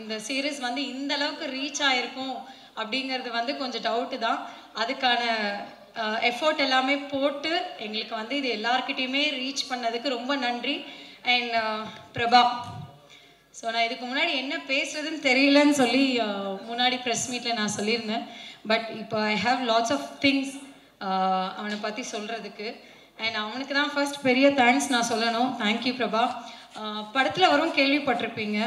இந்த சீரிஸ் வந்து இந்த அளவுக்கு ரீச் ஆயிருக்கும் அப்படிங்கிறது வந்து கொஞ்சம் டவுட்டு தான். அதுக்கான எஃபோர்ட் எல்லாமே போட்டு எங்களுக்கு வந்து இது எல்லாருக்கிட்டையுமே ரீச் பண்ணதுக்கு ரொம்ப நன்றி. அண்ட் பிரபா, ஸோ நான் இதுக்கு முன்னாடி என்ன பேசுறதுன்னு தெரியலன்னு சொல்லி முன்னாடி ப்ரெஸ் மீட்டில் நான் சொல்லியிருந்தேன். பட் இப்போ I have lots of things அவனை பற்றி சொல்கிறதுக்கு. அண்ட் அவனுக்கு தான் ஃபர்ஸ்ட் பெரிய தேங்க்ஸ் நான் சொல்லணும். தேங்க்யூ பிரபா. படத்தில் வரும் கேள்விப்பட்டிருப்பீங்க,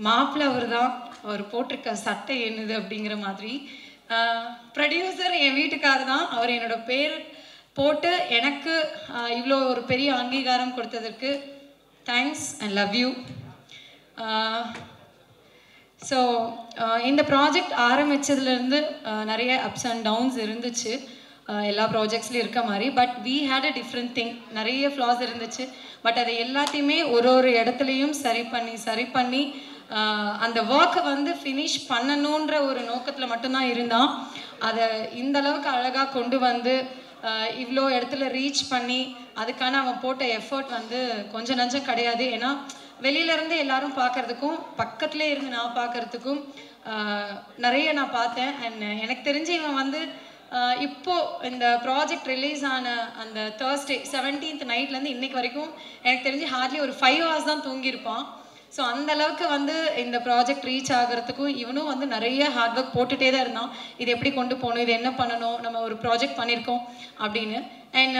மாப்பிள்ளை அவர் தான், அவர் போட்டிருக்க சட்டை என்னது அப்படிங்கிற மாதிரி. ப்ரொடியூசர் என் வீட்டுக்காரர் தான். அவர் என்னோட பேர் போட்டு எனக்கு இவ்வளோ ஒரு பெரிய அங்கீகாரம் கொடுத்ததற்கு thanks and love you. So இந்த ப்ராஜெக்ட் ஆரம்பித்ததுலேருந்து நிறைய அப்ஸ் அண்ட் டவுன்ஸ் இருந்துச்சு, எல்லா ப்ராஜெக்ட்ஸ்லையும் இருக்க மாதிரி. But we had a different thing. நிறைய ஃப்ளாஸ் இருந்துச்சு. பட் அதை எல்லாத்தையுமே ஒரு இடத்துலையும் சரி பண்ணி அந்த ஒர்க்கை வந்து ஃபினிஷ் பண்ணணுன்ற ஒரு நோக்கத்தில் மட்டும்தான் இருந்தான். அதை இந்த அளவுக்கு அழகாக கொண்டு வந்து இவ்வளோ இடத்துல ரீச் பண்ணி அதுக்கான அவன் போட்ட எஃபர்ட் வந்து கொஞ்சம் நஞ்சம் கிடையாது. ஏன்னா வெளியிலேருந்து எல்லாரும் பார்க்குறதுக்கும் பக்கத்துலேயே இருந்து நான் பார்க்குறதுக்கும் நிறைய நான் பார்த்தேன். அண்ட் எனக்கு தெரிஞ்சு இவன் வந்து இப்போது இந்த ப்ராஜெக்ட் ரிலீஸ் ஆன அந்த Thursday 17th நைட்லேருந்து இன்னைக்கு வரைக்கும் எனக்கு தெரிஞ்சு ஹார்ட்லி ஒரு 5 hours தான் தூங்கியிருப்பான். ஸோ அந்த அளவுக்கு வந்து இந்த ப்ராஜெக்ட் ரீச் ஆகிறதுக்கும் இவனும் வந்து நிறைய ஹார்ட் ஒர்க் போட்டுகிட்டே தான் இருந்தான். இது எப்படி கொண்டு போகணும், இது என்ன பண்ணணும், நம்ம ஒரு ப்ராஜெக்ட் பண்ணியிருக்கோம் அப்படின்னு. And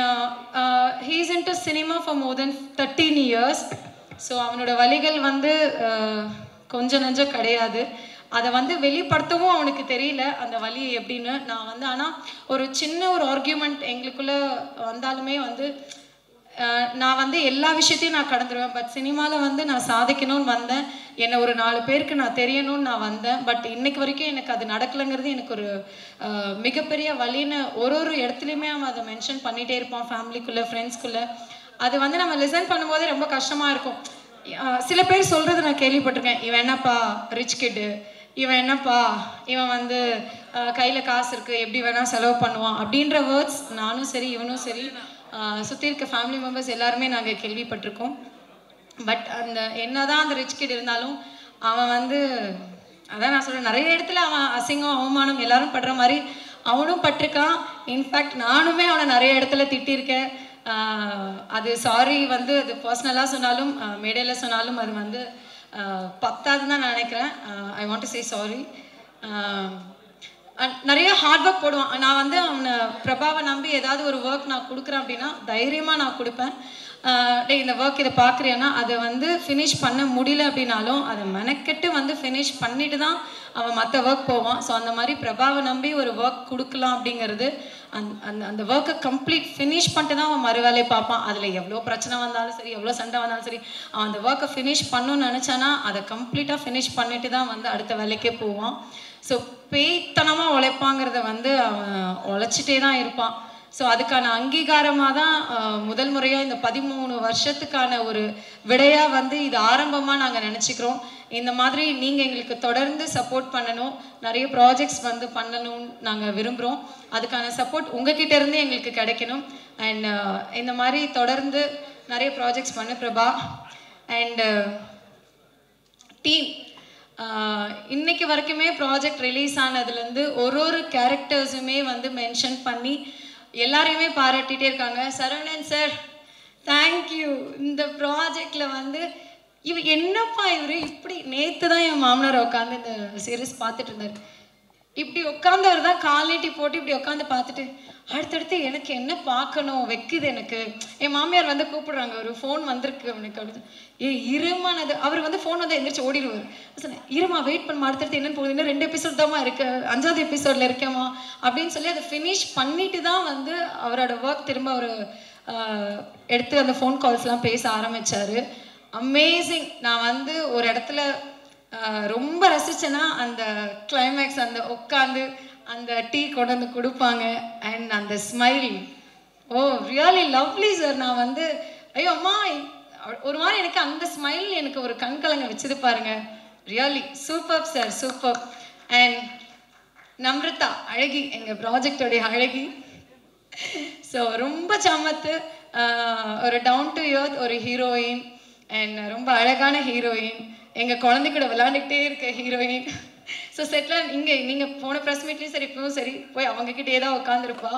he's into cinema for more then 13 years. So அவனோட வழிகள் வந்து கொஞ்சம் நஞ்சம் கிடையாது. அதை வந்து வெளிப்படுத்தவும் அவனுக்கு தெரியல அந்த வழி எப்படின்னு. நான் வந்து ஆனால் ஒரு சின்ன ஒரு ஆர்கியூமெண்ட் எங்களுக்குள்ளே வந்தாலுமே வந்து நான் வந்து எல்லா விஷயத்தையும் நான் கடந்துருவேன். பட் சினிமாவில் வந்து நான் சாதிக்கணும்னு வந்தேன், என்னை ஒரு 4 பேருக்கு நான் தெரியணும்னு நான் வந்தேன். பட் இன்னைக்கு வரைக்கும் எனக்கு அது நடக்கலைங்கிறது எனக்கு ஒரு மிகப்பெரிய வழின்னு ஒரு இடத்துலையுமே அவன் அதை மென்ஷன் பண்ணிகிட்டே இருப்பான், ஃபேமிலிக்குள்ளே, ஃப்ரெண்ட்ஸ்குள்ளே. அது வந்து நம்ம லிசன் பண்ணும்போதே ரொம்ப கஷ்டமாக இருக்கும். சில பேர் சொல்கிறது நான் கேள்விப்பட்டிருக்கேன், இவன் என்னப்பா ரிச் கிட்டு, இவன் என்னப்பா இவன் வந்து கையில் காசு இருக்குது, எப்படி வேணால் செலவு பண்ணுவான் அப்படின்ற வேர்ட்ஸ் நானும் சரி இவனும் சரி சுற்றி இருக்க ஃபேமிலி மெம்பர்ஸ் எல்லாருமே நாங்கள் கேள்விப்பட்டிருக்கோம். பட் அந்த என்னதான் அந்த ரிச் கிட் இருந்தாலும் அவன் வந்து அதான் நான் சொல்கிறேன், நிறைய இடத்துல அவன் அசிங்கம் அவமானம் எல்லாரும் படுற மாதிரி அவனும் பட்டிருக்கான். இன்ஃபேக்ட் நானுமே அவனை நிறைய இடத்துல திட்டிருக்கேன். அது சாரி வந்து அது பர்சனலாக சொன்னாலும் மேடையில் சொன்னாலும் அது வந்து பத்தாதுன்னு தான் நான் நினைக்கிறேன். ஐ வாண்ட் டு சே சாரி. நிறைய ஹார்ட் ஒர்க் போடுவான். நான் வந்து அவனை பிரபாவை நம்பி ஏதாவது ஒரு ஒர்க் நான் கொடுக்குறேன் அப்படின்னா தைரியமாக நான் கொடுப்பேன். டே இந்த ஒர்க் இதை பார்க்குறியானா அதை வந்து ஃபினிஷ் பண்ண முடியல அப்படின்னாலும் அதை மெனக்கெட்டு வந்து ஃபினிஷ் பண்ணிட்டு தான் அவன் மற்ற ஒர்க் போவான். ஸோ அந்த மாதிரி பிரபாவை நம்பி ஒரு ஒர்க் கொடுக்கலாம் அப்படிங்கிறது அந்த ஒர்க்கை கம்ப்ளீட் ஃபினிஷ் பண்ணிட்டு தான் அவன் மறு வேலையை பார்ப்பான். அதில் எவ்வளோ பிரச்சனை வந்தாலும் சரி, எவ்வளோ சண்டை வந்தாலும் சரி, அவன் அந்த ஒர்க்கை ஃபினிஷ் பண்ணணும்னு நினச்சானா அதை கம்ப்ளீட்டாக ஃபினிஷ் பண்ணிட்டு தான் வந்து அடுத்த வேலைக்கே போவான். ஸோ பேய்த்தனமாக உழைப்பாங்கிறத வந்து அவன் உழைச்சிட்டே தான் இருப்பான். ஸோ அதுக்கான அங்கீகாரமாக தான் முதல் முறையாக இந்த 13 வருஷத்துக்கான ஒரு விடையாக வந்து இது ஆரம்பமாக நாங்கள் நினச்சிக்கிறோம். இந்த மாதிரி நீங்கள் எங்களுக்கு தொடர்ந்து சப்போர்ட் பண்ணணும், நிறைய ப்ராஜெக்ட்ஸ் வந்து பண்ணணும்னு நாங்கள் விரும்புகிறோம். அதுக்கான சப்போர்ட் உங்ககிட்ட இருந்து எங்களுக்கு கிடைக்கணும். அண்ட் இந்த மாதிரி தொடர்ந்து நிறைய ப்ராஜெக்ட்ஸ் பண்ணு பிரபா. அண்டு டீம் இன்னைக்கு வரைக்குமே ப்ராஜெக்ட் ரிலீஸ் ஆனதுலேருந்து ஒரு கேரக்டர்ஸுமே வந்து மென்ஷன் பண்ணி எல்லாரையுமே பாராட்டிகிட்டே இருக்காங்க. Saravanan sir thank you. இந்த ப்ராஜெக்டில் வந்து என்னப்பா இவர் இப்படி, நேற்று தான் என் மாமனார் உட்காந்து இந்த சீரீஸ் பார்த்துட்டு இருந்தார். இப்படி உட்காந்தவர் தான் கால் நீட்டி போட்டு இப்படி உட்காந்து பார்த்துட்டு அடுத்தடுத்து எனக்கு என்ன பார்க்கணும் வைக்குது எனக்கு. என் மாமியார் வந்து கூப்பிடுறாங்க, ஒரு ஃபோன் வந்திருக்கு அவனுக்கு அப்படின்னு. இருமானது அவர் வந்து ஃபோன் வந்து எந்திரிச்சு ஓடிடுவார். சொன்னேன் இருமா வெயிட் பண்ண, அடுத்தடுத்து என்னன்னு போகுது, இன்னும் 2 எபிசோட் தான்மா இருக்கு, 5வது எபிசோடில் இருக்கேம்மா அப்படின்னு சொல்லி அதை ஃபினிஷ் பண்ணிட்டு தான் வந்து அவரோட ஒர்க் திரும்ப அவர் எடுத்து அந்த ஃபோன் கால்ஸ்லாம் பேச ஆரம்பித்தார். அமேசிங். நான் வந்து ஒரு இடத்துல ரொம்ப ரசிச்சேன்னா அந்த கிளைமேக்ஸ், அந்த உட்காந்து அந்த டீ கொண்டு வந்து கொடுப்பாங்க அண்ட் அந்த ஸ்மைல், ஓ ரியலி லவ்லி சார். நான் வந்து ஐயோ அம்மா ஒரு மாதிரி எனக்கு அந்த ஸ்மைல் எனக்கு ஒரு கண்கலங்க வச்சது பாருங்க. Really super sir, super. And Namrata அழகி, எங்கள் ப்ராஜெக்டோடைய அழகி. ஸோ ரொம்ப சமத்து, ஒரு டவுன் டு எர்த் ஒரு ஹீரோயின் அண்ட் ரொம்ப அழகான ஹீரோயின். எங்கள் குழந்தை கூட விளையாண்டுக்கிட்டே இருக்க ஹீரோயின். ஸோ செட்டில் நீங்கள் போன ப்ரெஸ் மீட்லேயும் சரி இப்பவும் சரி போய் அவங்கக்கிட்டே தான் உட்காந்துருப்பா.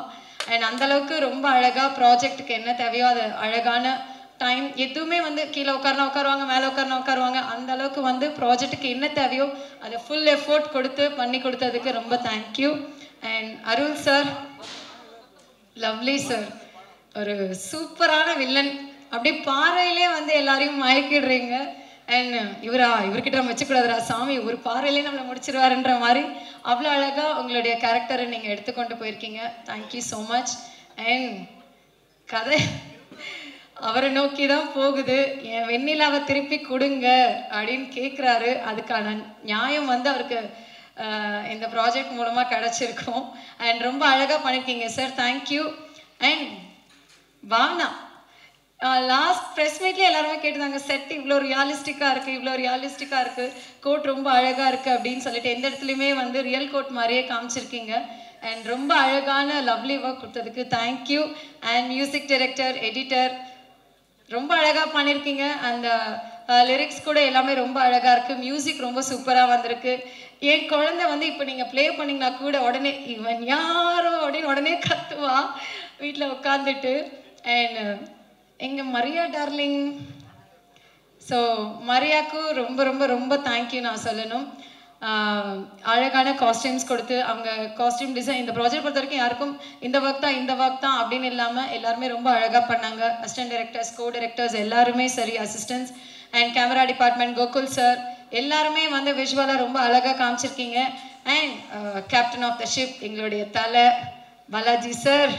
அண்ட் அந்தளவுக்கு ரொம்ப அழகாக ப்ராஜெக்ட்டுக்கு என்ன தேவையோ அது அழகான டைம் எதுவுமே வந்து கீழே உட்காருவாங்க, மேலே உட்காருவாங்க. அந்த அளவுக்கு வந்து ப்ராஜெக்ட்டுக்கு என்ன தேவையோ அதை ஃபுல் எஃபோர்ட் கொடுத்து பண்ணி கொடுத்ததுக்கு ரொம்ப thank you. And Arul sir, lovely sir, ஒரு சூப்பரான வில்லன். அப்படியே பாறையிலே வந்து எல்லாரையும் மயக்கிடுறீங்க. அண்ட் இவர்கிட்ட நம்ம வச்சுக்கூடாதுரா சாமி, ஒரு பாறையிலே நம்மளை முடிச்சிருவாருன்ற மாதிரி அவ்வளோ அழகாக உங்களுடைய கேரக்டரை நீங்கள் எடுத்துக்கொண்டு போயிருக்கீங்க. Thank you so much. அண்ட் கதை அவரை நோக்கி தான் போகுது. என் வெண்ணிலாவை திருப்பி கொடுங்க அப்படின்னு கேட்குறாரு. அதுக்கான நியாயம் வந்து அவருக்கு இந்த ப்ராஜெக்ட் மூலமாக கிடச்சிருக்கும். அண்ட் ரொம்ப அழகாக பண்ணியிருக்கீங்க சார், தேங்க்யூ. அண்ட் வானா லாஸ்ட் ப்ரெஸ் மீட்லேயே எல்லாருமே கேட்டுதாங்க, செட் இவ்வளோ ரியாலிஸ்டிக்காக இருக்குது, கோட் ரொம்ப அழகாக இருக்குது அப்படின்னு சொல்லிட்டு எந்த இடத்துலையுமே வந்து ரியல் கோட் மாதிரியே காமிச்சிருக்கீங்க. அண்ட் ரொம்ப அழகான லவ்லி ஒர்க் கொடுத்ததுக்கு thank you. And music director, editor ரொம்ப அழகாக பண்ணியிருக்கீங்க. அந்த லிரிக்ஸ் கூட எல்லாமே ரொம்ப அழகாக இருக்குது. மியூசிக் ரொம்ப சூப்பராக வந்திருக்கு. என் குழந்தை வந்து இப்போ நீங்கள் ப்ளே பண்ணிங்கன்னா கூட உடனே இவன் யாரோ அப்படின்னு உடனே கத்துவா வீட்டில் உட்காந்துட்டு. அண்ட் எங்கள் மரியா டார்லிங், ஸோ மரியாவுக்கும் ரொம்ப ரொம்ப ரொம்ப தேங்க்யூ நான் சொல்லணும். அழகான காஸ்டியூம்ஸ் கொடுத்து அவங்க காஸ்டியூம் டிசைன் இந்த ப்ராஜெக்ட் பொறுத்த வரைக்கும் யாருக்கும் இந்த ஒர்க் தான் அப்படின்னு இல்லாமல் எல்லாருமே ரொம்ப அழகாக பண்ணாங்க. அசிஸ்டன்ட் டைரக்டர்ஸ், கோ டைரக்டர்ஸ் எல்லாருமே சரி, assistants and camera department, Gokul sir எல்லாருமே வந்து விஷுவலாக ரொம்ப அழகாக காமிச்சிருக்கீங்க. And captain of the ship எங்களுடைய தலை பாலாஜி சார்,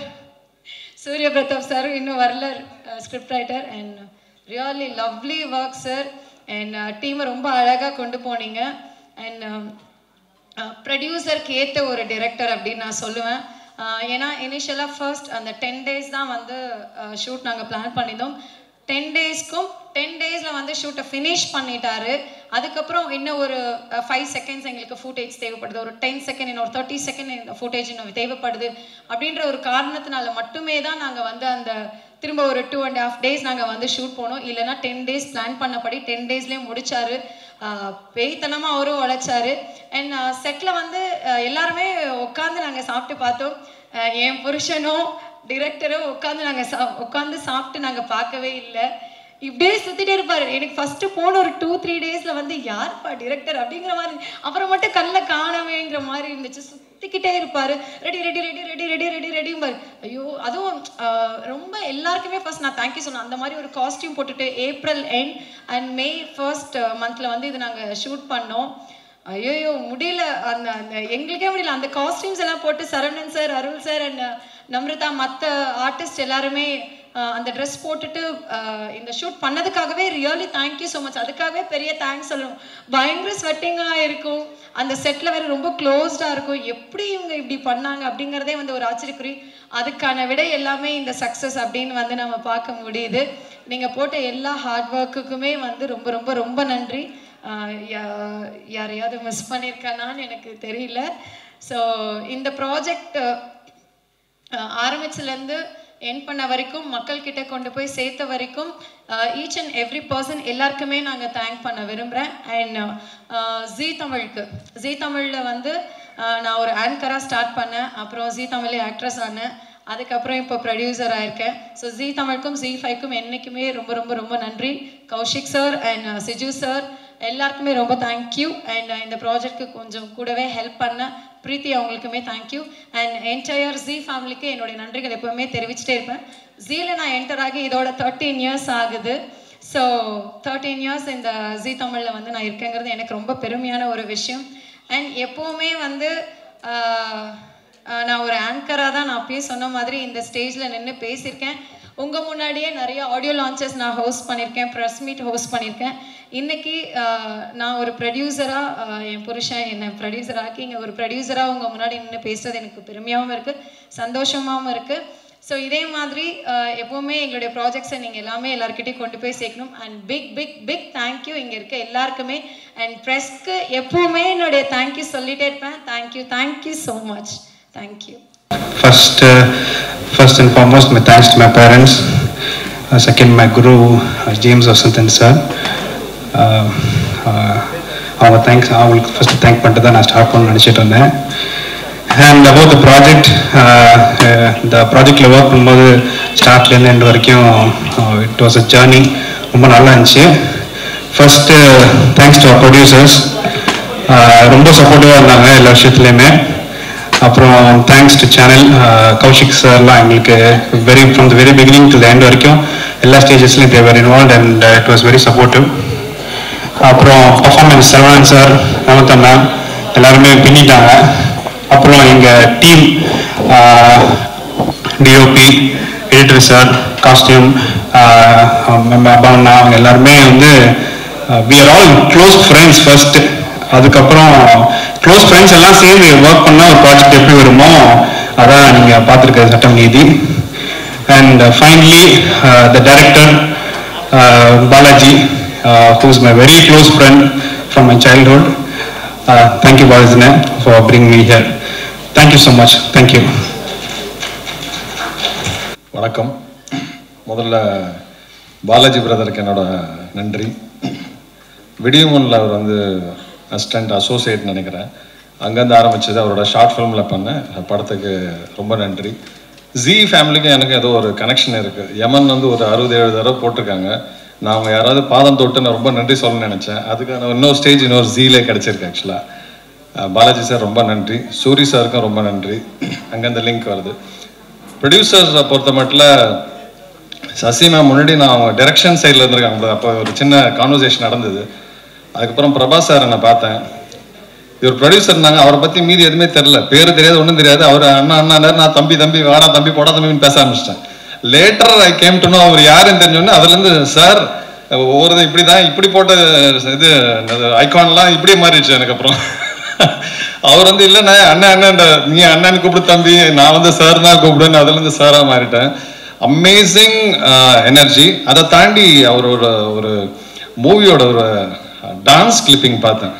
சூரிய பிரதாப் சார் இன்னும் வரல, script writer. And really lovely work sir. And டீமை ரொம்ப அழகாக கொண்டு போனீங்க. அண்ட் ப்ரொடியூசருக்கு ஏற்ற ஒரு டிரெக்டர் அப்படின்னு நான் சொல்லுவேன். ஏன்னா இனிஷியலாக ஃபர்ஸ்ட் அந்த 10 days தான் வந்து ஷூட் நாங்கள் பிளான் பண்ணியிருந்தோம். 10 daysல வந்து ஷூட்டை ஃபினிஷ் பண்ணிட்டாரு. அதுக்கப்புறம் இன்னும் ஒரு 5 seconds எங்களுக்கு ஃபுட்டேஜ் தேவைப்படுது, ஒரு 10 seconds, இன்னும் ஒரு 30 seconds ஃபுட்டேஜ் இன்னும் தேவைப்படுது அப்படின்ற ஒரு காரணத்தினால மட்டுமே தான் நாங்கள் வந்து அந்த திரும்ப ஒரு 2.5 days நாங்கள் வந்து ஷூட் போனோம். இல்லைனா 10 days பிளான் பண்ணபடி 10 daysலேயே முடிச்சாரு. பேய்த்தனமாக அவரும் உழைச்சாரு. அண்ட் செட்டில் வந்து எல்லாருமே உட்காந்து நாங்கள் சாப்பிட்டு பார்த்தோம். என் புருஷனும் டிரெக்டரும் உட்காந்து சாப்பிட்டு நாங்கள் பார்க்கவே இல்லை. இப்படியே சுற்றிட்டே இருப்பார். எனக்கு ஃபஸ்ட்டு போன ஒரு 2-3 daysல வந்து யார்ப்பா டிரெக்டர் அப்படிங்கிற மாதிரி, அப்புறம் மட்டும் கண்ணில் காணவேங்கிற மாதிரி இருந்துச்சு. சுற்றிக்கிட்டே இருப்பார். ரெடிம்பார். ஐயோ, அதுவும் ரொம்ப எல்லாருக்குமே ஃபர்ஸ்ட் நான் தேங்க்யூ சொன்னேன். அந்த மாதிரி ஒரு காஸ்டியூம் போட்டுட்டு April end and May 1st monthல வந்து இது நாங்கள் ஷூட் பண்ணோம். ஐயோ முடியல, அந்த எங்களுக்கே முடியல. அந்த காஸ்டியூம்ஸ் எல்லாம் போட்டு Saravanan sir, Arul sir and Namrata மற்ற ஆர்டிஸ்ட் எல்லாருமே அந்த ட்ரெஸ் போட்டுட்டு இந்த ஷூட் பண்ணதுக்காகவே ரியலி தேங்க்யூ ஸோ மச். அதுக்காகவே பெரிய தேங்க்ஸ் சொல்லணும். பயங்கர ஸ்வெட்டிங்காக இருக்கும். அந்த செட்டில் வேறு ரொம்ப க்ளோஸ்டாக இருக்கும். எப்படி இவங்க இப்படி பண்ணாங்க அப்படிங்கிறதே வந்து ஒரு ஆச்சரியக்குறி. அதுக்கான விடை எல்லாமே இந்த சக்ஸஸ் அப்படின்னு வந்து நம்ம பார்க்க முடியுது. நீங்கள் போட்ட எல்லா ஹார்ட் ஒர்க்குக்குமே வந்து ரொம்ப ரொம்ப ரொம்ப நன்றி. யாரையாவது மிஸ் பண்ணியிருக்கானான்னு எனக்கு தெரியல. ஸோ இந்த ப்ராஜெக்ட் ஆரம்பிச்சுலேருந்து என் பண்ண வரைக்கும், மக்கள்கிட்ட கொண்டு போய் சேர்த்த வரைக்கும் ஈச் அண்ட் எவ்ரி பர்சன் எல்லாருக்குமே நாங்கள் தேங்க் பண்ண விரும்புகிறேன். அண்ட் ஜீ தமிழில் வந்து நான் ஒரு ஆங்கராக ஸ்டார்ட் பண்ணேன். அப்புறம் ஜீ தமிழ் ஆக்ட்ரஸ் ஆனேன். அதுக்கப்புறம் இப்போ ப்ரொடியூசர் ஆயிருக்கேன். ஸோ ஜீ தமிழுக்கும் ZEE5க்கும் என்றைக்குமே ரொம்ப ரொம்ப ரொம்ப நன்றி. கௌஷிக் சார் அண்ட் சிஜு சார் எல்லாருக்குமே ரொம்ப தேங்க்யூ. அண்ட் இந்த ப்ராஜெக்ட்க்கு கொஞ்சம் கூடவே ஹெல்ப் பண்ண பிரீத்தி அவங்களுக்குமே தேங்க்யூ. அண்ட் என்டையர் ஜீ ஃபேமிலிக்கு என்னுடைய நன்றிகள் எப்போவுமே தெரிவிச்சுட்டே இருப்பேன். ஜீல நான் என்டர் ஆகி இதோட 13 years ஆகுது. ஸோ 13 years இந்த ஜீ தமிழில் வந்து நான் இருக்கேங்கிறது எனக்கு ரொம்ப பெருமையான ஒரு விஷயம். அண்ட் எப்போவுமே வந்து நான் ஒரு ஆங்கராக தான் நான் அப்பயே சொன்ன மாதிரி இந்த ஸ்டேஜில் நின்று பேசியிருக்கேன். உங்கள் முன்னாடியே நிறைய ஆடியோ லான்ச்சஸ் நான் ஹோஸ்ட் பண்ணியிருக்கேன், ப்ரெஸ் மீட் ஹோஸ்ட் பண்ணியிருக்கேன். இன்றைக்கி நான் ஒரு ப்ரொடியூசராக, என் புருஷன் என்னை ப்ரொடியூசராக்கி இங்கே ஒரு ப்ரொடியூசராக உங்கள் முன்னாடி நின்று பேசுகிறது எனக்கு பெருமையாகவும் இருக்குது, சந்தோஷமாகவும் இருக்குது. ஸோ இதே மாதிரி எப்போவுமே எங்களுடைய ப்ராஜெக்ட்ஸை நீங்கள் எல்லாருக்கிட்டையும் கொண்டு போய் சேர்க்கணும். And big big big thank you இங்கே இருக்க எல்லாருக்குமே. அண்ட் ப்ரெஸ்க்கு எப்போவுமே என்னுடைய தேங்க்யூ சொல்லிகிட்டே இருப்பேன். Thank you so much. Thank you. First and foremost, my thanks to my parents. Second, my guru, James Vasantan sir. அவங்க தேங்க்ஸ் அவங்களுக்கு ஃபஸ்ட்டு தேங்க் பண்ணிட்டு தான் நான் ஸ்டார்ட் பண்ணணும்னு நினச்சிட்டு இருந்தேன். அண்ட் அபவுட் த ப்ராஜெக்ட், இந்த ப்ராஜெக்டில் ஒர்க் பண்ணும்போது ஸ்டார்ட்லேருந்து எண்ட் வரைக்கும் இட் வாஸ் அ ஜேர்னி. ரொம்ப நல்லா இருந்துச்சு. ஃபஸ்ட்டு தேங்க்ஸ் டு ப்ரொடியூசர்ஸ், ரொம்ப சப்போர்ட்டிவாக இருந்தாங்க எல்லா விஷயத்துலையுமே. அப்புறம் தேங்க்ஸ் டு சேனல், கௌஷிக் சார்லாம் எங்களுக்கு from the very beginning to the end வரைக்கும் எல்லா ஸ்டேஜஸ்லையும் they were involved and it was very supportive. அப்புறம் performance Saravanan sir, Namrata ma'am எல்லாருமே பின்னிட்டாங்க. அப்புறம் எங்கள் team, DOP, editor sir, costume, Bhavana, அவங்க எல்லாருமே வந்து we are all close friends first. அதுக்கப்புறம் க்ளோஸ் ஃப்ரெண்ட்ஸ் எல்லாம் சேர்ந்து ஒர்க் பண்ணால் ஒரு ப்ராஜெக்ட் எப்படி வருமோ அதான் நீங்கள் பார்த்துருக்க சட்டம் நீதி. And finally the director Balaji, who is my very close friend from my childhood. Thank you Balajine for bringing me here. Thank you so much. Thank you. வணக்கம். முதல்ல பாலாஜி பிரதருக்கு என்னோட நன்றி. விடியமோனில் அவர் வந்து அசிஸ்டன்ட் அசோசியேட் நினைக்கிறேன், அங்கேருந்து ஆரம்பிச்சது. அவரோட ஷார்ட் ஃபிலிமில் பண்ண படத்துக்கு ரொம்ப நன்றி. ஜி ஃபேமிலிக்கும் எனக்கு ஏதோ ஒரு கனெக்ஷன் இருக்குது. யமன் வந்து ஒரு 60-70 தடவை போட்டிருக்காங்க. நான் அவங்க யாராவது பாதம் தொட்டு நான் ரொம்ப நன்றி சொல்லணும்னு நினச்சேன். அதுக்கான இன்னொரு ஸ்டேஜ் இன்னொரு ஜீலே கிடச்சிருக்கு. ஆக்சுவலாக பாலாஜி சார் ரொம்ப நன்றி. சூரி சாருக்கும் ரொம்ப நன்றி. அங்கே இந்த லிங்க் வருது. ப்ரொடியூசர்ஸை பொறுத்த மட்டும் சசி மேம் முன்னாடி நான் அவங்க டைரக்ஷன் சைடில் இருந்திருக்காங்க. அப்போ ஒரு சின்ன கான்வர்சேஷன் நடந்தது. அதுக்கப்புறம் பிரபாஸ் சார் நான் பார்த்தேன். இவர் ப்ரொடியூசர் இருந்தாங்க. அவரை பற்றி மீதி எதுவுமே தெரில, பேர் தெரியாது, ஒன்றும் தெரியாது. அவர் அண்ணா அண்ணா நான் தம்பி தம்பி வாடா தம்பி போடா தம்பின்னு பேச ஆரம்பிச்சிட்டேன். Later I came to know அவர் யாருன்னு தெரிஞ்சோடனே அதுலேருந்து சார் ஒவ்வொரு இப்படி தான் இப்படி போட்ட இது ஐகான்லாம் இப்படியே மாறிடுச்சு. எனக்கு அப்புறம் அவர் வந்து இல்லை நான் அண்ணன் அண்ணன் நீ அண்ணன் கூப்பிடு தம்பி, நான் வந்து சார் தான் கூப்பிடுன்னு அதுலேருந்து சாராக மாறிட்டேன். Amazing energy. அதை தாண்டி அவரோட ஒரு மூவியோட ஒரு டான்ஸ் கிளிப்பிங் பார்த்தேன்.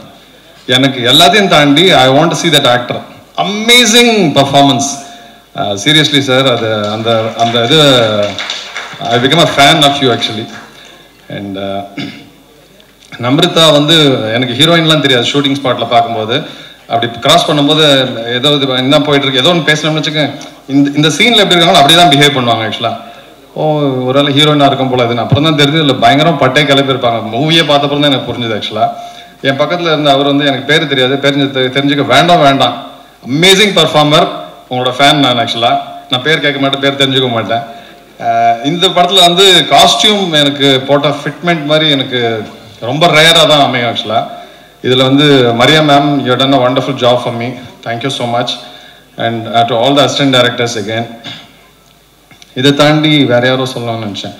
எனக்கு எல்லாத்தையும் தாண்டி I want to see that actor. Amazing performance. Seriously sir, அது அந்த அந்த இது I become a fan of you actually. And Namratha வந்து எனக்கு ஹீரோயின்லாம் தெரியாது. ஷூட்டிங் ஸ்பாட்டில் பார்க்கும்போது அப்படி கிராஸ் பண்ணும்போது ஏதோ இது என்ன போயிட்டு இருக்கு, ஏதோ ஒன்று பேசணும்னு வச்சுக்கேன், இந்த சீனில் எப்படி இருக்காங்களோ அப்படியே தான் பிஹேவ் பண்ணுவாங்க. ஆக்சுவலாக ஒரு வேளை ஹீரோயினாக இருக்கும் போல இதுன்னு அப்புறம் தான் தெரிஞ்சு இல்லை பயங்கரம் பட்டே கிளப்பியிருப்பாங்க. மூவியே பார்த்தப்பறம் தான் எனக்கு புரிஞ்சுது. ஆக்சுவலாக என் பக்கத்தில் இருந்த அவர் வந்து எனக்கு பேர் தெரியாது, தெரிஞ்சுக்க வேண்டாம். அமேசிங் பர்ஃபார்மர், உங்களோட ஃபேன் நான். ஆக்சுவலாக நான் பேர் கேட்க மாட்டேன், பேர் தெரிஞ்சுக்க மாட்டேன். இந்த படத்தில் வந்து காஸ்டியூம் எனக்கு போட்ட ஃபிட்மெண்ட் மாதிரி எனக்கு ரொம்ப ரேராக தான் அமையும். ஆக்சுவலாக இதில் வந்து Maria ma'am, you done a wonderful job for me. Thank you so much. And to all the assistant directors again. இதை தாண்டி வேற யாரோ சொல்லணும்னு நினச்சேன்.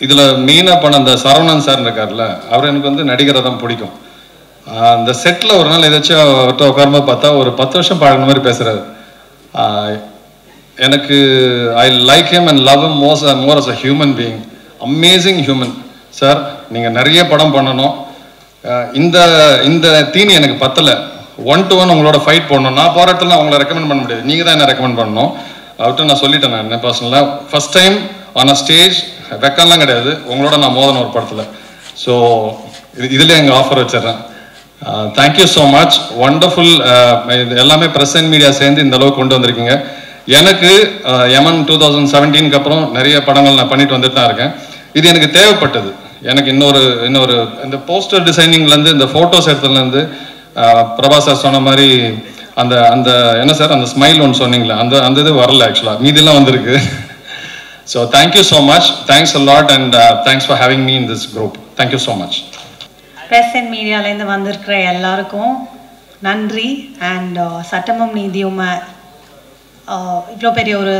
இதில் மெயினாக பண்ண அந்த சரவணன் சார் இருக்கார்ல, அவர் எனக்கு வந்து நடிகரை தான் பிடிக்கும். அந்த செட்டில் ஒரு நாள் ஏதாச்சும் அவர்கிட்ட உட்காரும்போது பார்த்தா ஒரு 10 வருஷம் பழகின மாதிரி பேசுகிறாரு. எனக்கு I like him and love him more as a human being. Amazing human sir. நீங்கள் நிறைய படம் பண்ணணும். இந்த தீனி எனக்கு பத்தலை. 1-to-1 உங்களோட ஃபைட் போடணும். நான் போகிற இடத்துல உங்களை ரெக்கமெண்ட் பண்ண முடியாது, நீங்கள் தான் என்ன ரெக்கமெண்ட் பண்ணணும். அவர்கிட்ட நான் சொல்லிட்டேன். நான் என்ன பர்சனலாக first time on a stage வெக்கம்லாம் கிடையாது, உங்களோட நான் மோதன ஒரு படத்தில். ஸோ இதில் எங்கள் ஆஃபர் வச்சிடறேன். Thank you so much. ஒண்டர்ஃபுல். இது எல்லாமே ப்ரெஸ் அண்ட் மீடியா சேர்ந்து இந்த அளவுக்கு கொண்டு வந்திருக்கீங்க. எனக்கு யமன் 2017க்கு அப்புறம் நிறைய படங்கள் நான் பண்ணிட்டு வந்துட்டு தான் இருக்கேன். இது எனக்கு தேவைப்பட்டது. எனக்கு இன்னொரு இந்த போஸ்டர் டிசைனிங்லேருந்து இந்த ஃபோட்டோஸ் எடுத்ததுலேருந்து பிரபாஸ் சார் சொன்ன மாதிரி அந்த அந்த என்ன சார் அந்த ஸ்மைல் ஒன்று சொன்னீங்களே அந்த இது வரல. ஆக்சுவலாக மீதிலாம் வந்திருக்கு. So thank you so much. Thanks a lot and thanks for having me in this group. Thank you so much. Press and மீடியாலேருந்து வந்திருக்கிற எல்லாருக்கும் நன்றி. அண்ட் சட்டமும் நீதியும் இவ்வளோ பெரிய ஒரு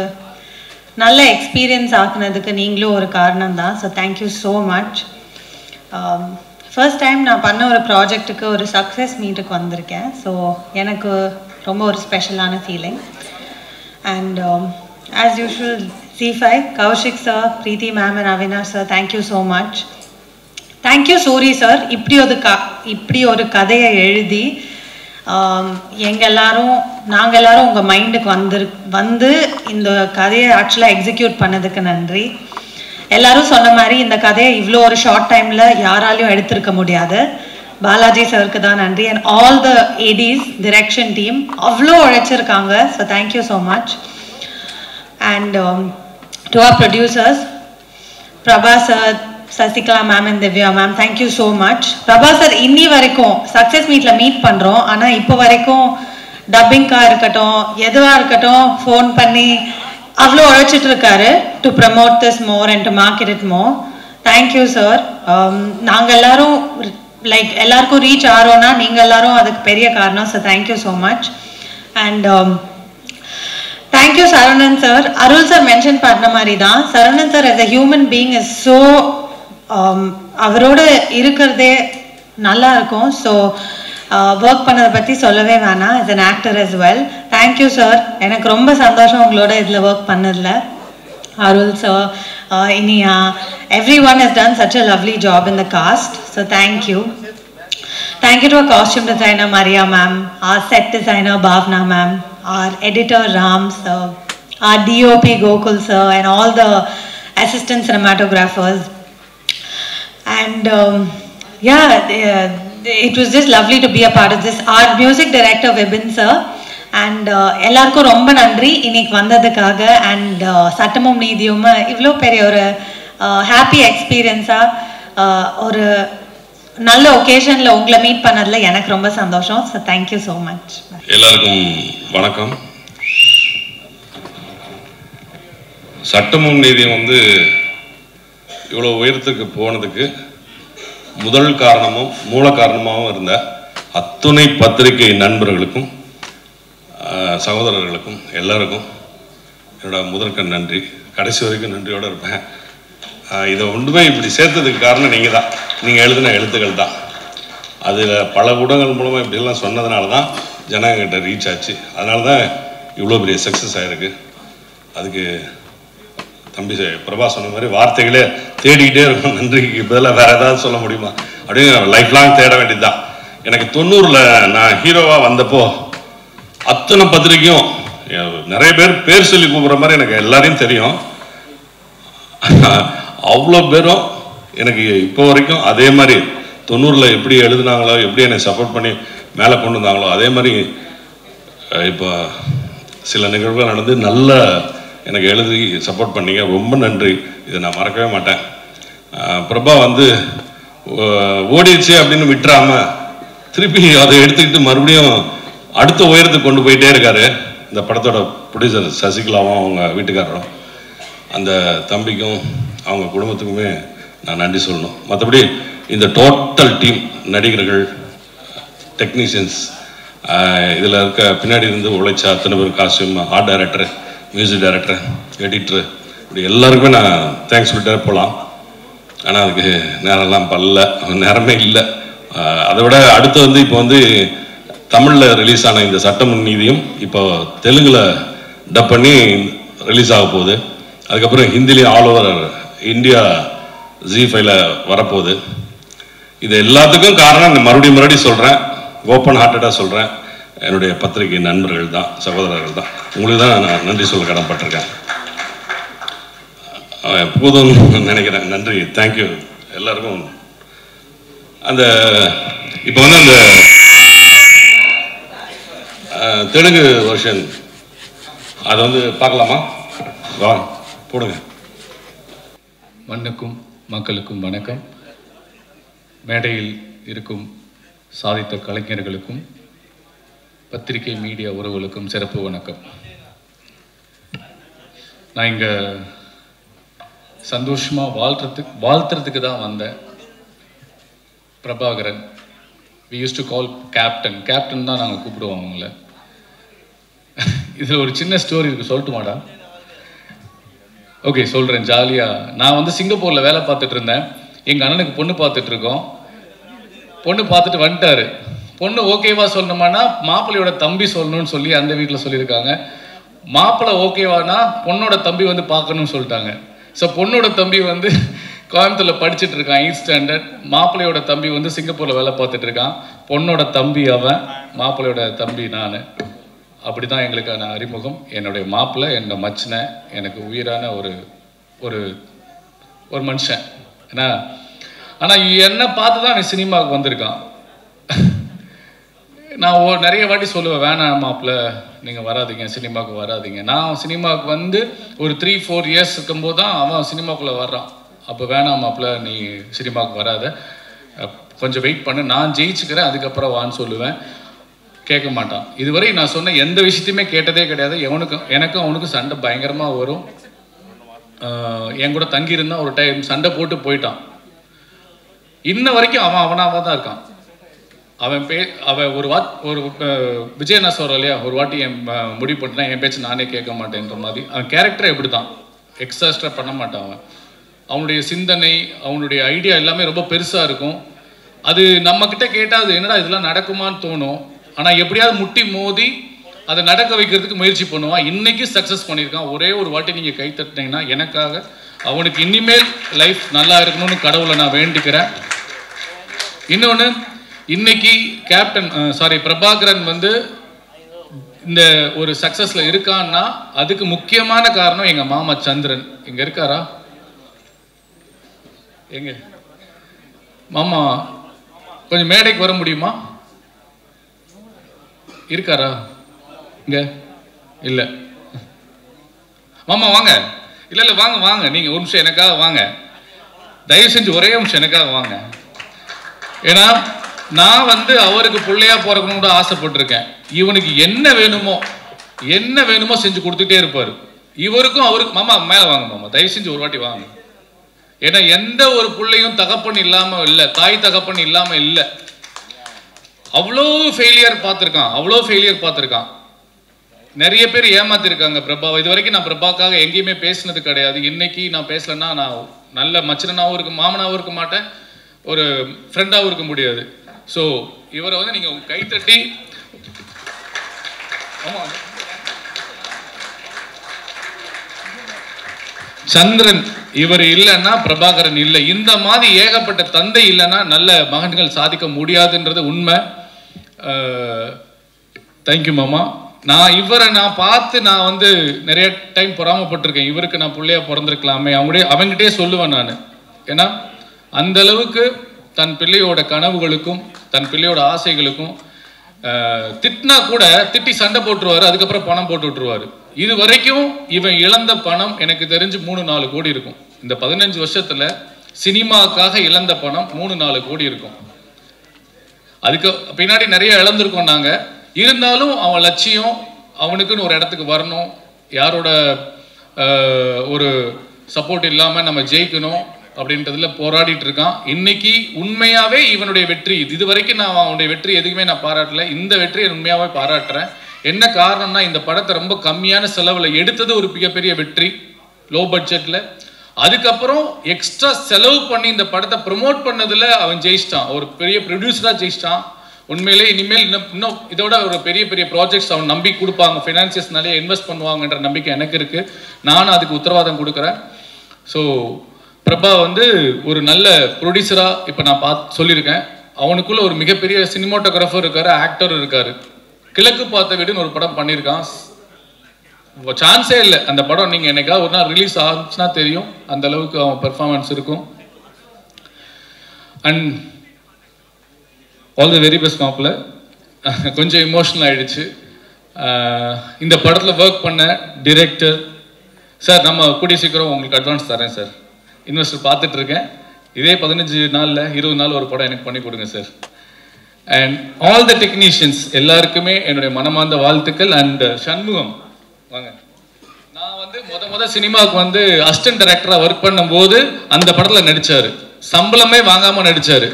நல்ல எக்ஸ்பீரியன்ஸ் ஆக்குனதுக்கு நீங்களும் ஒரு காரணம் தான். So thank you so much. First time நான் பண்ண ஒரு ப்ராஜெக்ட்டுக்கு ஒரு சக்ஸஸ் மீட்டுக்கு வந்திருக்கேன். ஸோ எனக்கு ரொம்ப ஒரு ஸ்பெஷலான feeling. And as usual C5, Kaushik sir, Preethi ma'am and Avinash sir, thank you so much. Thank you Soori sir. இப்படி ஒரு கதையை எழுதி நாங்கள் எல்லாரும் உங்கள் மைண்டுக்கு வந்து இந்த கதையை ஆக்சுவலாக எக்ஸிக்யூட் பண்ணதுக்கு நன்றி. எல்லாரும் சொன்ன மாதிரி இந்த கதையை இவ்வளோ ஒரு ஷார்ட் டைமில் யாராலையும் எடுத்திருக்க முடியாது. பாலாஜி சருக்கு தான் நன்றி. And all the ADs direction team அவ்வளோ உழைச்சிருக்காங்க. So thank you so much. And to our producers Prabha sir, Sasikala ma'am and Divya ma'am, thank you so much. Prabha sir இன்னி வரைக்கும் சக்ஸஸ் மீட்டில் மீட் பண்ணுறோம், ஆனால் இப்போ வரைக்கும் டப்பிங்காக இருக்கட்டும் எதுவாக இருக்கட்டும் ஃபோன் பண்ணி அவ்வளோ உழைச்சிட்டு இருக்காரு to promote this more and to market it more. Thank you sir. நாங்கள் எல்லாரும் லைக் எல்லாருக்கும் ரீச் ஆகிறோன்னா நீங்கள் எல்லாரும் அதுக்கு பெரிய காரணம். So thank you so much. And thank you Saravanan sir. Arul sir mention பண்ண மாதிரி தான் Saravanan sir as a human being is so அவரோட இருக்கிறதே நல்லா இருக்கும். ஸோ ஒர்க் பண்ணதை பற்றி சொல்லவே வேணாம். as an actor as well. Thank you sir. எனக்கு ரொம்ப சந்தோஷம் உங்களோட இதில் ஒர்க் பண்ணதில். Arul sir, Iniya, everyone has done such a lovely job in the cast. So thank you. Thank you to our costume designer Maria ma'am, our set designer Bhavna ma'am, our editor Ram sir, our DOP Gokul sir, and all the assistant cinematographers. And it was just lovely to be a part of this. Our music director Vibin sir, and எல்லாருக்கும் ரொம்ப நன்றி இன்னைக்கு வந்ததுக்காக. And சட்டமும் நீதியும் இவ்வளோ பெரிய ஒரு happy எக்ஸ்பீரியன்ஸாக ஒரு நல்ல ஒகேஷனில் உங்களை மீட் பண்ணதில் எனக்கு ரொம்ப சந்தோஷம். So thank you so much. எல்லாருக்கும் வணக்கம். சட்டமும் நீதியும் இவ்வளோ உயரத்துக்கு போனதுக்கு முதல் காரணமும் மூல காரணமாகவும் இருந்த அத்துணை பத்திரிகை நண்பர்களுக்கும் சகோதரர்களுக்கும் எல்லாருக்கும் என்னோட முதற்கண் நன்றி. கடைசி வரைக்கும் நன்றியோடு இருப்பேன். இதை ஒன்றுமே இப்படி சேர்த்ததுக்கு காரணம் நீங்கள் தான். நீங்கள் எழுதின எழுத்துக்கள் தான். அதில் பல ஊடகங்கள் மூலமாக இப்படிலாம் சொன்னதுனால தான் ஜனங்கிட்ட ரீச் ஆச்சு. அதனால தான் இவ்வளோ பெரிய சக்ஸஸ் ஆகிருக்கு. அதுக்கு தம்பி பிரபா சொன்ன மாதிரி வார்த்தைகளே தேடிக்கிட்டே இருக்கும். நன்றிக்கு பதிலாக வேறு ஏதாவது சொல்ல முடியுமா அப்படின்னு லைஃப் லாங் தேட வேண்டியது தான். எனக்கு 90 நான் ஹீரோவாக வந்தப்போ அத்தனை பத்திரிக்கையும் நிறைய பேர் சொல்லி கூப்பிட்ற மாதிரி எனக்கு எல்லாரையும் தெரியும். அவ்வளோ பேரும் எனக்கு இப்போ வரைக்கும் அதே மாதிரி 90 எப்படி எழுதுனாங்களோ, எப்படி என்னை சப்போர்ட் பண்ணி மேலே கொண்டு வந்தாங்களோ அதே மாதிரி இப்போ சில நிகழ்வுகள் நடந்து நல்ல எனக்கு எழுதி சப்போர்ட் பண்ணீங்க. ரொம்ப நன்றி. இதை நான் மறக்கவே மாட்டேன். பிரபா ஓடிடுச்சு அப்படின்னு விட்டுறாமல் திருப்பி அதை எடுத்துக்கிட்டு மறுபடியும் அடுத்த உயரத்துக்கு கொண்டு போயிட்டே இருக்காரு. இந்த படத்தோட ப்ரொடியூசர் சசிகலாவும் அவங்க வீட்டுக்காரரும், அந்த தம்பிக்கும் அவங்க குடும்பத்துக்குமே நான் நன்றி சொல்லணும். மற்றபடி இந்த டோட்டல் டீம், நடிகர்கள், டெக்னீஷியன்ஸ், இதில் இருக்க பின்னாடி இருந்து உழைச்ச அத்தனை பேர், costume, art director, music director, editor, இப்படி எல்லாருக்குமே நான் தேங்க்ஸ் சொல்லிட்டே போகலாம். ஆனால் அதுக்கு நேரமே இல்லை. அதை விட அடுத்து இப்போ தமிழில் ரிலீஸ் ஆன இந்த சட்டமும் நீதியும் இப்போ தெலுங்கில் டப் பண்ணி ரிலீஸ் ஆக போகுது. அதுக்கப்புறம் ஹிந்திலையும் ஆல் ஓவர் இந்தியா ZEE5ல வரப்போகுது. இது எல்லாத்துக்கும் காரணம் மறுபடியும் சொல்கிறேன், ஓப்பன் ஹார்ட்டடாக சொல்கிறேன், என்னுடைய பத்திரிகை நண்பர்கள் தான், சகோதரர்கள் தான். உங்களுக்கு தான் நான் நன்றி சொல்ல கடன்பட்டிருக்கேன். போதும்னு நினைக்கிறேன். நன்றி, தேங்க்யூ எல்லாருக்கும். அந்த இப்போ அந்த தெலுங்கு வெர்ஷன் அதை பார்க்கலாமா? வா போடுங்க. மண்ணுக்கும் மக்களுக்கும் வணக்கம். மேடையில் இருக்கும் சாதித்த கலைஞர்களுக்கும் பத்திரிகை மீடியா உறவுகளுக்கும் சிறப்பு வணக்கம். நான் இங்கே சந்தோஷமாக வாழ்த்துறதுக்கு தான் வந்தேன். Prabhakaran, we used to call captain தான் நாங்கள் கூப்பிடுவோம் அவங்கள. இதில் ஒரு சின்ன ஸ்டோரி இருக்குது, சொல்லட்டுமாடா? ஓகே, சொல்கிறேன். ஜாலியாக நான் சிங்கப்பூரில் வேலை பார்த்துட்டு இருந்தேன். எங்கள் அண்ணனுக்கு பொண்ணு பார்த்துட்ருக்கோம். பொண்ணு பார்த்துட்டு வந்துட்டாரு. பொண்ணு ஓகேவா சொல்லணுமானா மாப்பிள்ளையோட தம்பி சொல்லணும்னு சொல்லி அந்த வீட்டில் சொல்லியிருக்காங்க. மாப்பிள்ளை ஓகேவானா பொண்ணோட தம்பி பார்க்கணும்னு சொல்லிட்டாங்க. ஸோ பொண்ணோட தம்பி கோயம்புத்தூரில் படிச்சுட்டு இருக்கான், 8th ஸ்டாண்டர்ட். மாப்பிள்ளையோட தம்பி சிங்கப்பூரில் வேலை பார்த்துட்டு இருக்கான். பொண்ணோட தம்பி அவன், மாப்பிள்ளையோட தம்பி நான். அப்படி தான் எங்களுக்கான அறிமுகம். என்னுடைய மாப்பிள்ளை, என்னோட மச்சினை, எனக்கு உயிரான ஒரு ஒரு மனுஷன் ஏன்னா. ஆனால் என்னை பார்த்து தான் அவன் சினிமாவுக்கு வந்திருக்கான். நான் நிறைய வாட்டி சொல்லுவேன், வேணாம் மாப்பிள்ள நீங்கள் வராதிங்க, சினிமாவுக்கு வராதிங்க. நான் சினிமாவுக்கு வந்து ஒரு 3-4 இயர்ஸ் இருக்கும்போது தான் அவன் சினிமாவுக்குள்ளே வர்றான். அப்போ வேணாம் மாப்பிள்ள நீ சினிமாவுக்கு வராத, கொஞ்சம் வெயிட் பண்ணு, நான் ஜெயிச்சுக்கிறேன் அதுக்கப்புறம் வான்னு சொல்லுவேன். கேட்க மாட்டான். இதுவரை நான் சொன்ன எந்த விஷயத்தையுமே கேட்டதே கிடையாது. எனக்கும் அவனுக்கும் சண்டை பயங்கரமாக வரும். என் கூட தங்கியிருந்தான், ஒரு டைம் சண்டை போட்டு போயிட்டான். இன்ன வரைக்கும் அவனாக தான் இருக்கான். அவன் ஒரு விஜய் நான் சொல்கிறேன் இல்லையா, ஒரு வாட்டி என் முடிவு பண்ணிட்டேன், என் பேச்சு நானே கேட்க மாட்டேன்ற மாதிரி. அவன் கேரக்டரை எப்படி தான் எக்ஸ்ட்ரா பண்ண மாட்டான். அவனுடைய சிந்தனை, அவனுடைய ஐடியா எல்லாமே ரொம்ப பெருசாக இருக்கும். அது நம்மக்கிட்ட கேட்டால் அது என்னடா இதெல்லாம் நடக்குமான்னு தோணும். ஆனால் எப்படியாவது முட்டி மோதி அதை நடக்க வைக்கிறதுக்கு முயற்சி பண்ணுவான். இன்னைக்கு சக்ஸஸ் பண்ணியிருக்கான். ஒரே ஒரு வாட்டி நீங்கள் கை தட்டினீங்கன்னா எனக்காக அவனுக்கு இனிமேல் லைஃப் நல்லா இருக்கணும்னு கடவுளை நான் வேண்டிக்கிறேன். இன்னொன்று, இன்னைக்கு பிரபாகரன் வந்து இந்த ஒரு சக்ஸஸ்ல இருக்கான்னா அதுக்கு முக்கியமான காரணம் எங்க மாமா சந்திரன். இங்க இருக்காரா? எங்க மாமா கொஞ்சம் மேடைக்கு வர முடியுமா? இருக்காரா இங்க? இல்ல மாமா வாங்க. இல்ல வாங்க வாங்க, நீங்க ஒரு நிமிஷம் எனக்காக வாங்க, தயவு செஞ்சு ஒரே நிமிஷம் எனக்காக வாங்க. ஏன்னா நான் வந்து அவருக்கு பிள்ளையா பிறக்கணும்னு கூட ஆசைப்பட்டிருக்கேன். இவனுக்கு என்ன வேணுமோ செஞ்சு கொடுத்துட்டே இருப்பாரு. இவருக்கும் அவருக்கு மாமா மேல வாங்க மாமா, தயவு செஞ்சு ஒரு வாட்டி வாங்க. ஏன்னா எந்த ஒரு பிள்ளையும் தகப்பன் இல்லாம இல்லை, தாய் தகப்பன் இல்லாம இல்லை. அவ்வளோ ஃபெயிலியர் பார்த்துருக்கான். நிறைய பேர் ஏமாத்திருக்காங்க பிரபாவை. இது வரைக்கும் நான் பிரபாக்காக எங்கேயுமே பேசினது கிடையாது. இன்னைக்கு நான் பேசலன்னா நான் நல்ல மச்சனாவும் இருக்க மாமனாவும் இருக்க மாட்டேன், ஒரு ஃப்ரெண்டாகவும் இருக்க முடியாது. ஸோ இவரை வந்து நீங்கள் கைத்தட்டி சந்திரன் இவர் இல்லைன்னா பிரபாகரன் இல்லை. இந்த மாதிரி ஏகப்பட்ட தந்தை இல்லைன்னா நல்ல மகன்கள் சாதிக்க முடியாதுன்றது உண்மை. தேங்க்யூ மாமா. நான் பார்த்து நான் வந்து நிறைய டைம் பொறாமப்பட்டிருக்கேன். இவருக்கு நான் பிள்ளையா பிறந்திருக்கலாமே அவங்ககிட்டே சொல்லுவேன் நான். ஏன்னா அந்த அளவுக்கு தன் பிள்ளையோட கனவுகளுக்கும் தன் பிள்ளையோட ஆசைகளுக்கும் திட்டினா கூட திட்டி சண்டை போட்டுருவாரு, அதுக்கப்புறம் பணம் போட்டு விட்டுருவாரு. இது வரைக்கும் இவன் இழந்த பணம் எனக்கு தெரிஞ்சு 3-4 கோடி இருக்கும். இந்த 15 வருஷத்துல சினிமாக்காக இழந்த பணம் 3-4 கோடி இருக்கும். அதுக்கு பின்னாடி நிறைய இழந்திருக்கோம் நாங்க. இருந்தாலும் அவன் லட்சியம் அவனுக்குன்னு ஒரு இடத்துக்கு வரணும், யாரோட ஒரு சப்போர்ட் இல்லாம நம்ம ஜெயிக்கணும் அப்படின்றதுல போராடிட்டு இருக்கான். இன்னைக்கு உண்மையாவே இவனுடைய வெற்றி, இது வரைக்கும் நான் அவனுடைய வெற்றி எதுக்குமே நான் பாராட்டல, இந்த வெற்றியை உண்மையாவே பாராட்டுறேன். என்ன காரணம்னா இந்த படத்தை ரொம்ப கம்மியான செலவுல எடுத்தது ஒரு மிகப்பெரிய வெற்றி, லோ பட்ஜெட்ல. அதுக்கப்புறம் எக்ஸ்ட்ரா செலவு பண்ணி இந்த படத்தை ப்ரமோட் பண்ணதுல அவன் ஜெயிச்சிட்டான், ஒரு பெரிய ப்ரொடியூசரா ஜெயிச்சிட்டான். உண்மையிலே இனிமேல் இன்னும் இதோட ஒரு பெரிய பெரிய ப்ராஜெக்ட்ஸ் அவன் நம்பி கொடுப்பாங்க, ஃபைனான்சியர்ஸ் நிறைய இன்வெஸ்ட் பண்ணுவாங்கன்ற நம்பிக்கை எனக்கு இருக்கு. நானும் அதுக்கு உத்தரவாதம் கொடுக்குறேன். ஸோ பிரபா வந்து ஒரு நல்ல ப்ரொடியூசரா இப்போ நான் சொல்லியிருக்கேன். அவனுக்குள்ள ஒரு மிகப்பெரிய சினிமாட்டோகிராஃபர் இருக்காரு, ஆக்டர் இருக்காரு. கிழக்கு பார்த்த வீடுன்னு ஒரு படம் பண்ணியிருக்கான். சான்ஸே இல்லை அந்த படம் நீங்கள் என்னைக்காவது ஒரு நாள் ரிலீஸ் ஆச்சுன்னா தெரியும், அந்த அளவுக்கு அவன் பெர்ஃபார்மன்ஸ் இருக்கும். And all the very best மாப்பிள்ள. கொஞ்சம் இமோஷனல் ஆயிடுச்சு. இந்த படத்தில் ஒர்க் பண்ண டிரெக்டர் சார், நம்ம கூடிய சீக்கிரம் உங்களுக்கு அட்வான்ஸ் தரேன் சார், இன்வெஸ்டர் பார்த்துட்டு இருக்கேன். இதே 15 நாளில் 20 நாள் ஒரு படம் எனக்கு பண்ணி கொடுங்க sir. And all the technicians எல்லாருக்குமே என்னுடைய மனமார்ந்த வாழ்த்துக்கள். அண்ட் சண்முகம் வாங்க. நான் வந்து முத சினிமாவுக்கு வந்து அசிஸ்டன்ட் டைரக்டராக ஒர்க் பண்ணும்போது அந்த படத்தில் நடித்தார், சம்பளமே வாங்காமல் நடித்தார்.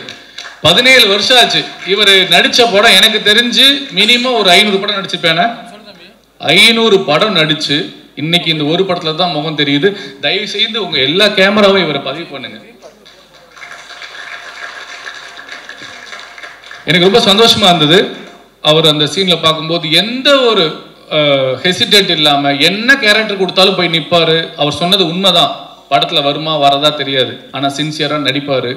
17 வருஷம் ஆச்சு. இவர் நடித்த படம் எனக்கு தெரிஞ்சு மினிமம் ஒரு 500 படம் நடிச்சிருப்பேன். 500 படம் நடிச்சு இன்னைக்கு இந்த ஒரு படத்துல தான் முகம் தெரியுது. தயவு செய்து உங்க எல்லா கேமராவும் இவரை பதிவு பண்ணுங்க. எனக்கு ரொம்ப சந்தோஷமா இருந்தது அவர் அந்த சீன்ல பார்க்கும்போது. எந்த ஒரு ஹெசிடேட் இல்லாம என்ன கேரக்டர் கொடுத்தாலும் போய் நிற்பாரு. அவர் சொன்னது உண்மைதான், படத்துல வருமா வரதா தெரியாது, ஆனா சின்சியரா நடிப்பாரு.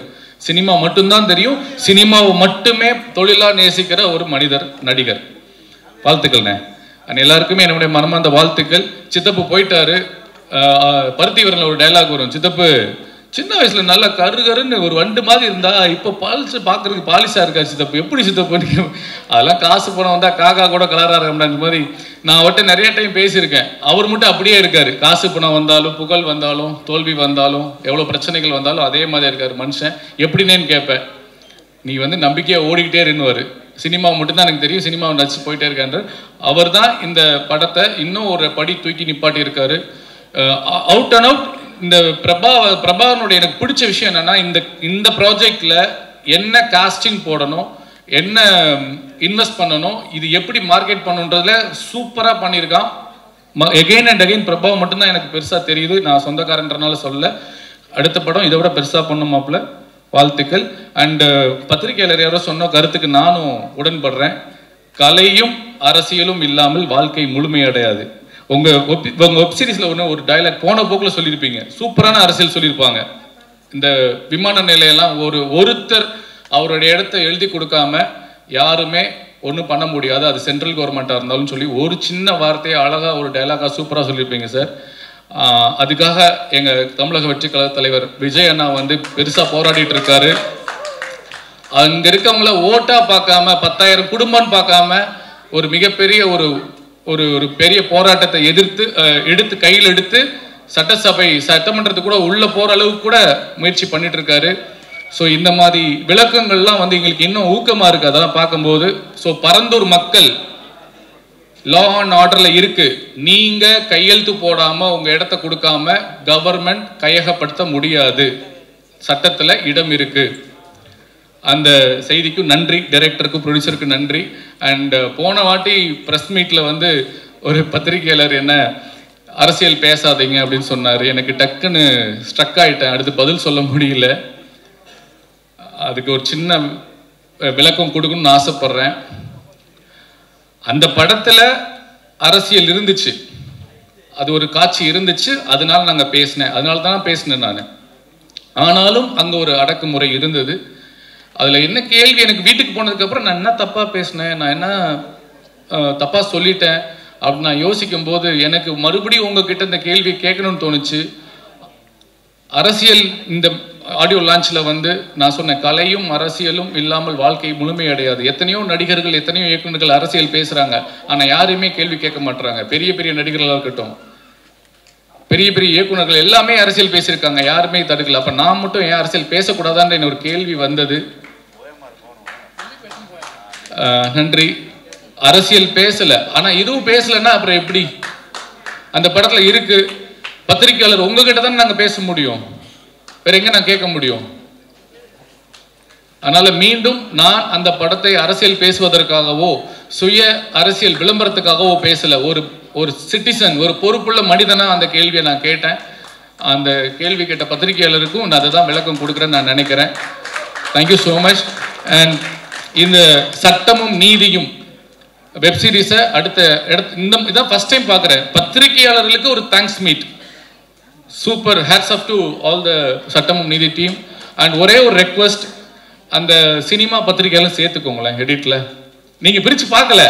சினிமா மட்டும்தான் தெரியும், சினிமாவை மட்டுமே தொழிலா நேசிக்கிற ஒரு நடிகர். வாழ்த்துக்கள்ண்ணே. எல்லாருக்குமே என்னுடைய மனமார்ந்த வாழ்த்துக்கள். சித்தப்பு போயிட்டாரு. பருத்தி வீரன்ல ஒரு டைலாக் வரும், சித்தப்பு சின்ன வயசுல நல்லா கருன்னு ஒரு வண்டு மாதிரி இருந்தா இப்போ பார்க்கறதுக்கு பாலிஷா இருக்காரு சித்தப்பு. எப்படி சித்தப்பு? அதெல்லாம் காசு பணம் வந்தா காக்கா கூட கலரா இருக்க மாதிரி நான் அவர்கிட்ட நிறைய டைம் பேசியிருக்கேன். அவர் மட்டும் அப்படியே இருக்காரு. காசு பணம் வந்தாலும், புகழ் வந்தாலும், தோல்வி வந்தாலும், எவ்வளவு பிரச்சனைகள் வந்தாலும் அதே மாதிரி இருக்காரு மனுஷன். எப்படின்னு கேட்பேன். நீ வந்து நம்பிக்கையா ஓடிக்கிட்டே இருந்துவாரு. சினிமா மட்டும்தான் எனக்கு தெரியும், சினிமாவை நடிச்சு போயிட்டே இருக்காரு. அவர் தான் இந்த படத்தை இன்னும் ஒரு படி தூக்கி நிப்பாட்டி இருக்காரு. அவுட் அண்ட் அவுட் இந்த பிரபாவனுடைய எனக்கு பிடிச்ச விஷயம் என்னன்னா, இந்த ப்ராஜெக்ட்ல என்ன காஸ்டிங் போடணும், என்ன இன்வெஸ்ட் பண்ணணும், இது எப்படி மார்க்கெட் பண்ணணுன்றதுல சூப்பரா பண்ணியிருக்கான். எகெயின் அண்ட் அகெயின் பிரபாவ் மட்டும்தான் எனக்கு பெருசா தெரியுது. நான் சொந்தக்காரன்றனால சொல்ல. அடுத்த படம் இதை விட பெருசா பண்ணுமாப்ல. வாழ்த்துக்கள். அண்ட் பத்திரிகையாளர் யாரோ சொன்ன கருத்துக்கு நானும் உடன்படுறேன். கலையும் அரசியலும் இல்லாமல் வாழ்க்கை முழுமையடையாது. உங்க வெப்சீரிஸ்ல ஒரு டயலாக் போன போக்குல சொல்லியிருப்பீங்க. சூப்பரான அரசியல் சொல்லியிருப்பாங்க. இந்த விமான நிலையெல்லாம் ஒருத்தர் அவருடைய இடத்தை எழுதி கொடுக்காம யாருமே ஒன்றும் பண்ண முடியாது, அது சென்ட்ரல் கவர்மெண்ட்டாக இருந்தாலும் சொல்லி ஒரு சின்ன வார்த்தையை அழகா ஒரு டயலாகா சூப்பராக சொல்லியிருப்பீங்க சார். அதுக்காக எங்க தமிழக வெற்றி கழக தலைவர் விஜய் அண்ணா வந்து பெருசா போராடிட்டு இருக்காரு. அங்க இருக்கவங்கள ஓட்டா பார்க்காம 10,000 குடும்பம் பார்க்காம ஒரு மிகப்பெரிய ஒரு பெரிய போராட்டத்தை எடுத்து கையில் எடுத்து சட்டமன்றத்துக்கு கூட உள்ள போற அளவுக்கு கூட முயற்சி பண்ணிட்டு இருக்காரு. ஸோ இந்த மாதிரி விளக்கங்கள்லாம் வந்து எங்களுக்கு இன்னும் ஊக்கமா இருக்கு அதெல்லாம் பார்க்கும்போது. ஸோ பரந்தூர் மக்கள் லா அண்ட் ஆர்டர்ல இருக்கு. நீங்க கையெழுத்து போடாம உங்க இடத்த கொடுக்காம கவர்மெண்ட் கையகப்படுத்த முடியாது. சட்டத்துல இடம் இருக்கு. அந்த செய்திக்கு நன்றி. டைரக்டருக்கு, ப்ரொடியூசருக்கு நன்றி. அண்ட் போன வாட்டி பிரஸ் மீட்ல வந்து ஒரு பத்திரிகையாளர் என்ன அரசியல் பேசாதீங்க அப்படின்னு சொன்னாரு. எனக்கு டக்குன்னு ஸ்ட்ரக் ஆயிட்டேன். அடுத்து பதில் சொல்ல முடியல. அதுக்கு ஒரு சின்ன விளக்கம் கொடுக்கணும்னு ஆசைப்படுறேன். அந்த படத்துல அரசியல் இருந்துச்சு, அது ஒரு காட்சி இருந்துச்சு, அதனால நாங்க பேசினேன், அதனால தான் பேசினேன் நான். ஆனாலும் அங்க ஒரு அடக்குமுறை இருந்தது. அதுல என்ன கேள்வி, எனக்கு வீட்டுக்கு போனதுக்கு அப்புறம் நான் என்ன தப்பா பேசினேன், நான் என்ன தப்பா சொல்லிட்டேன் அப்படின்னு நான் யோசிக்கும் போது எனக்கு மறுபடியும் உங்ககிட்ட இந்த கேள்வி கேட்கணும்னு தோணுச்சு. அரசியல் இந்த ஆடியோ லான்ச்ல வந்து நான் சொன்னேன், கலையும் அரசியலும் இல்லாமல் வாழ்க்கை முழுமையடையாது. எத்தனையோ நடிகர்கள், எத்தனையோ இயக்குநர்கள் அரசியல் பேசுறாங்க, ஆனா யாருமே கேள்வி கேட்க மாட்டாங்க. பெரிய பெரிய நடிகர்களாக இருக்கட்டும், பெரிய பெரிய இயக்குநர்கள் எல்லாமே அரசியல் பேசியிருக்காங்க, யாருமே தடுக்கல. அப்ப நான் மட்டும் ஏன் அரசியல் பேசக்கூடாதான்னு ஒரு கேள்வி வந்தது. நன்றி. அரசியல் பேசல, ஆனா இதுவும் பேசலன்னா அப்புறம் எப்படி? அந்த படத்துல இருக்கு. பத்திரிகையாளர் உங்ககிட்ட தான் நாங்க பேச முடியும், வேற எங்க நான் கேட்க முடியும்? அதனால மீண்டும் நான் அந்த படத்தை அரசியல் பேசுவதற்காகவோ சுய அரசியல் விளம்பரத்துக்காகவோ பேசல. ஒரு சிட்டிசன், ஒரு பொறுப்புள்ள மனிதனா அந்த கேள்வியை நான் கேட்டேன். அந்த கேள்வி கேட்ட பத்திரிகையாளருக்கும் நான் அதை தான் விளக்கம் கொடுக்குறேன்னு நான் நினைக்கிறேன். Thank you so much. அண்ட் இந்த சட்டமும் நீதியும் வெப் சீரிஸை அடுத்த இதான் ஃபர்ஸ்ட் டைம் பார்க்குறேன். பத்திரிகையாளர்களுக்கு ஒரு thanks meet. Super, hats off to all the சட்டமும் நீதி டீம். அண்ட் ஒரே ஒரு ரெக்வஸ்ட், அந்த சினிமா பத்திரிகையெல்லாம் சேர்த்துக்கோங்களேன் எடிட்ல. நீங்க பிரிச்சு பார்க்கல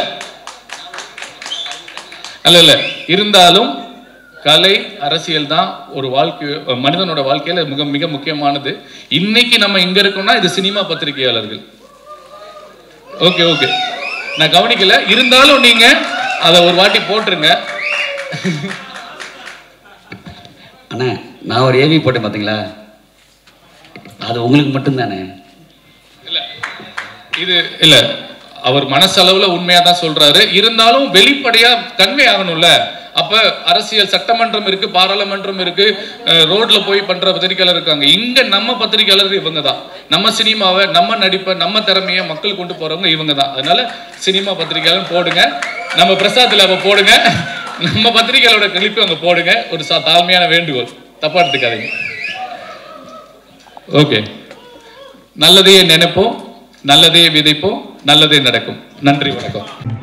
அல்ல, இருந்தாலும் கலை அரசியல் தான் ஒரு வாழ்க்கை, மனிதனோட வாழ்க்கையில மிக மிக முக்கியமானது. இன்னைக்கு நம்ம இங்க இருக்கோம்னா இது சினிமா பத்திரிகையாளர்கள். ஓகே ஓகே, நான் கவனிக்கல, இருந்தாலும் நீங்க அதை ஒரு வாட்டி போட்டுருங்க. அண்ணா நான் ஒரு ஏவி போட்டேன் பார்த்தீங்களா, அது உங்களுக்கு மட்டும்தானே? இல்ல இது இல்ல, அவர் மனசளவுல உண்மையா தான் சொல்றாரு, இருந்தாலும் வெளிப்படையா கன்வே ஆகணும்ல. அப்ப அரசியல் சட்டமன்றம் இருக்கு, பாராளுமன்றம் இருக்கு, ரோட்ல போய் பண்ற பத்திரிகையாளர் இருக்காங்க. இங்க நம்ம பத்திரிகையாளர் இவங்க தான். நம்ம சினிமாவை, நம்ம நடிப்பை, நம்ம திறமையை மக்கள் கொண்டு போறவங்க இவங்க தான். அதனால சினிமா பத்திரிகையாளர் போடுங்க, நம்ம பிரசாத் லேப போடுங்க, நம்ம பத்திரிகையாளரோட கிளிப்பு அங்க போடுங்க. ஒரு தாழ்மையான வேண்டுகோள், தப்பா எடுத்துக்காதீங்க. ஓகே, நல்லதையே நினைப்போம், நல்லதே விதைப்போம், நல்லதே நடக்கும். நன்றி, வணக்கம்.